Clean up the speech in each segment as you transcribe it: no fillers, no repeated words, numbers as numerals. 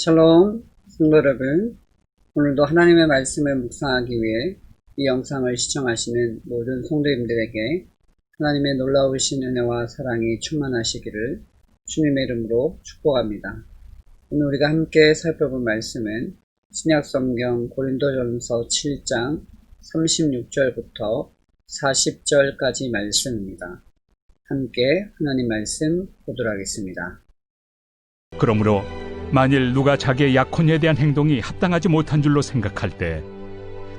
샬롬, 성도 여러분. 오늘도 하나님의 말씀을 묵상하기 위해 이 영상을 시청하시는 모든 성도님들에게 하나님의 놀라우신 은혜와 사랑이 충만하시기를 주님의 이름으로 축복합니다. 오늘 우리가 함께 살펴볼 말씀은 신약성경 고린도전서 7장 36절부터 40절까지 말씀입니다. 함께 하나님 말씀 보도록 하겠습니다. 그러므로 만일 누가 자기의 약혼녀에 대한 행동이 합당하지 못한 줄로 생각할 때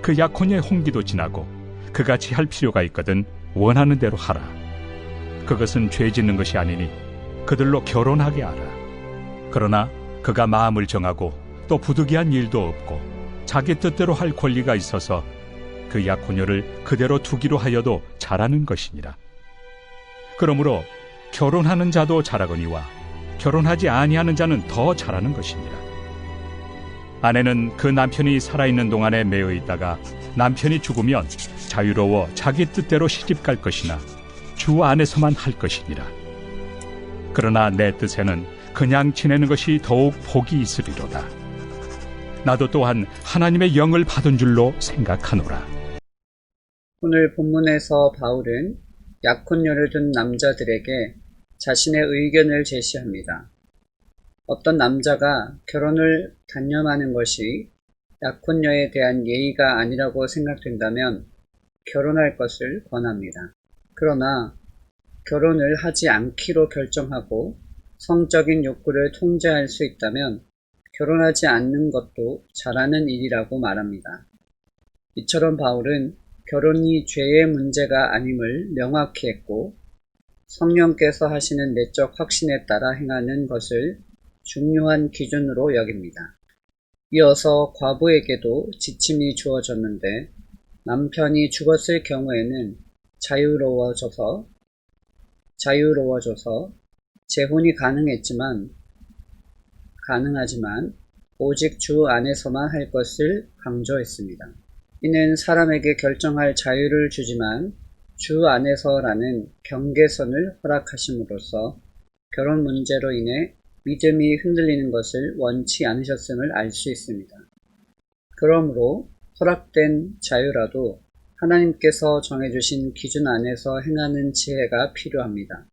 그 약혼녀의 홍기도 지나고 그가 취할 필요가 있거든 원하는 대로 하라. 그것은 죄 짓는 것이 아니니 그들로 결혼하게 하라. 그러나 그가 마음을 정하고 또 부득이한 일도 없고 자기 뜻대로 할 권리가 있어서 그 약혼녀를 그대로 두기로 하여도 잘하는 것이니라. 그러므로 결혼하는 자도 잘하거니와 결혼하지 아니하는 자는 더 잘하는 것이니라. 아내는 그 남편이 살아있는 동안에 매여 있다가 남편이 죽으면 자유로워 자기 뜻대로 시집갈 것이나 주 안에서만 할 것이니라. 그러나 내 뜻에는 그냥 지내는 것이 더욱 복이 있으리로다. 나도 또한 하나님의 영을 받은 줄로 생각하노라. 오늘 본문에서 바울은 약혼녀를 둔 남자들에게 자신의 의견을 제시합니다. 어떤 남자가 결혼을 단념하는 것이 약혼녀에 대한 예의가 아니라고 생각된다면 결혼할 것을 권합니다. 그러나 결혼을 하지 않기로 결정하고 성적인 욕구를 통제할 수 있다면 결혼하지 않는 것도 잘하는 일이라고 말합니다. 이처럼 바울은 결혼이 죄의 문제가 아님을 명확히 했고 성령께서 하시는 내적 확신에 따라 행하는 것을 중요한 기준으로 여깁니다. 이어서 과부에게도 지침이 주어졌는데 남편이 죽었을 경우에는 자유로워져서 재혼이 가능하지만 오직 주 안에서만 할 것을 강조했습니다. 이는 사람에게 결정할 자유를 주지만 주 안에서라는 경계선을 허락하심으로써 결혼 문제로 인해 믿음이 흔들리는 것을 원치 않으셨음을 알 수 있습니다. 그러므로 허락된 자유라도 하나님께서 정해주신 기준 안에서 행하는 지혜가 필요합니다.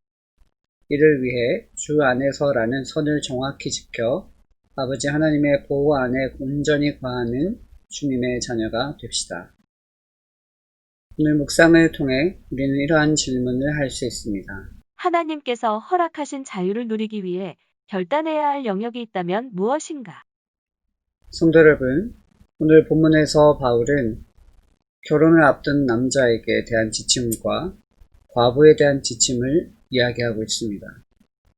이를 위해 주 안에서라는 선을 정확히 지켜 아버지 하나님의 보호 안에 온전히 거하는 주님의 자녀가 됩시다. 오늘 묵상을 통해 우리는 이러한 질문을 할 수 있습니다. 하나님께서 허락하신 자유를 누리기 위해 결단해야 할 영역이 있다면 무엇인가? 성도 여러분, 오늘 본문에서 바울은 결혼을 앞둔 남자에게 대한 지침과 과부에 대한 지침을 이야기하고 있습니다.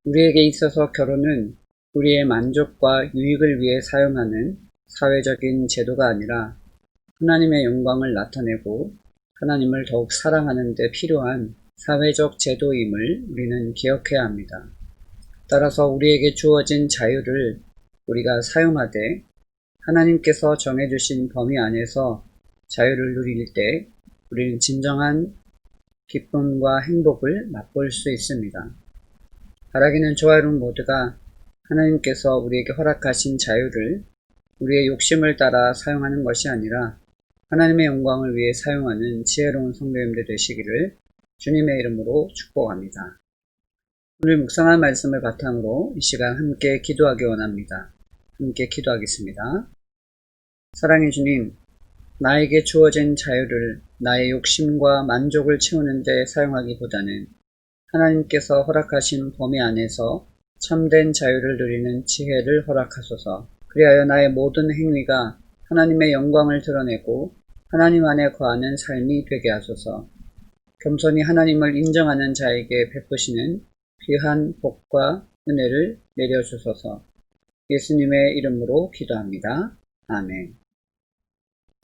우리에게 있어서 결혼은 우리의 만족과 유익을 위해 사용하는 사회적인 제도가 아니라 하나님의 영광을 나타내고 하나님을 더욱 사랑하는 데 필요한 사회적 제도임을 우리는 기억해야 합니다. 따라서 우리에게 주어진 자유를 우리가 사용하되 하나님께서 정해주신 범위 안에서 자유를 누릴 때 우리는 진정한 기쁨과 행복을 맛볼 수 있습니다. 바라기는 저와 여러분 모두가 하나님께서 우리에게 허락하신 자유를 우리의 욕심을 따라 사용하는 것이 아니라 하나님의 영광을 위해 사용하는 지혜로운 성도님들 되시기를 주님의 이름으로 축복합니다. 오늘 묵상한 말씀을 바탕으로 이 시간 함께 기도하기 원합니다. 함께 기도하겠습니다. 사랑의 주님, 나에게 주어진 자유를 나의 욕심과 만족을 채우는 데 사용하기보다는 하나님께서 허락하신 범위 안에서 참된 자유를 누리는 지혜를 허락하소서. 그리하여 나의 모든 행위가 하나님의 영광을 드러내고 하나님 안에 거하는 삶이 되게 하소서. 겸손히 하나님을 인정하는 자에게 베푸시는 귀한 복과 은혜를 내려주소서. 예수님의 이름으로 기도합니다. 아멘.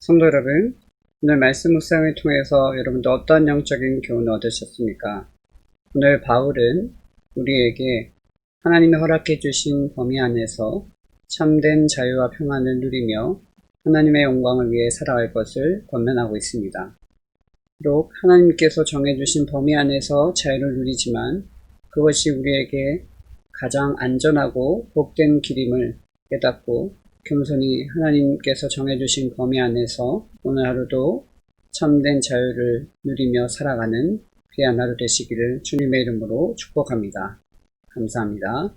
성도 여러분, 오늘 말씀 묵상을 통해서 여러분도 어떤 영적인 교훈을 얻으셨습니까? 오늘 바울은 우리에게 하나님이 허락해 주신 범위 안에서 참된 자유와 평안을 누리며 하나님의 영광을 위해 살아갈 것을 권면하고 있습니다. 비록 하나님께서 정해주신 범위 안에서 자유를 누리지만 그것이 우리에게 가장 안전하고 복된 길임을 깨닫고 겸손히 하나님께서 정해주신 범위 안에서 오늘 하루도 참된 자유를 누리며 살아가는 귀한 하루 되시기를 주님의 이름으로 축복합니다. 감사합니다.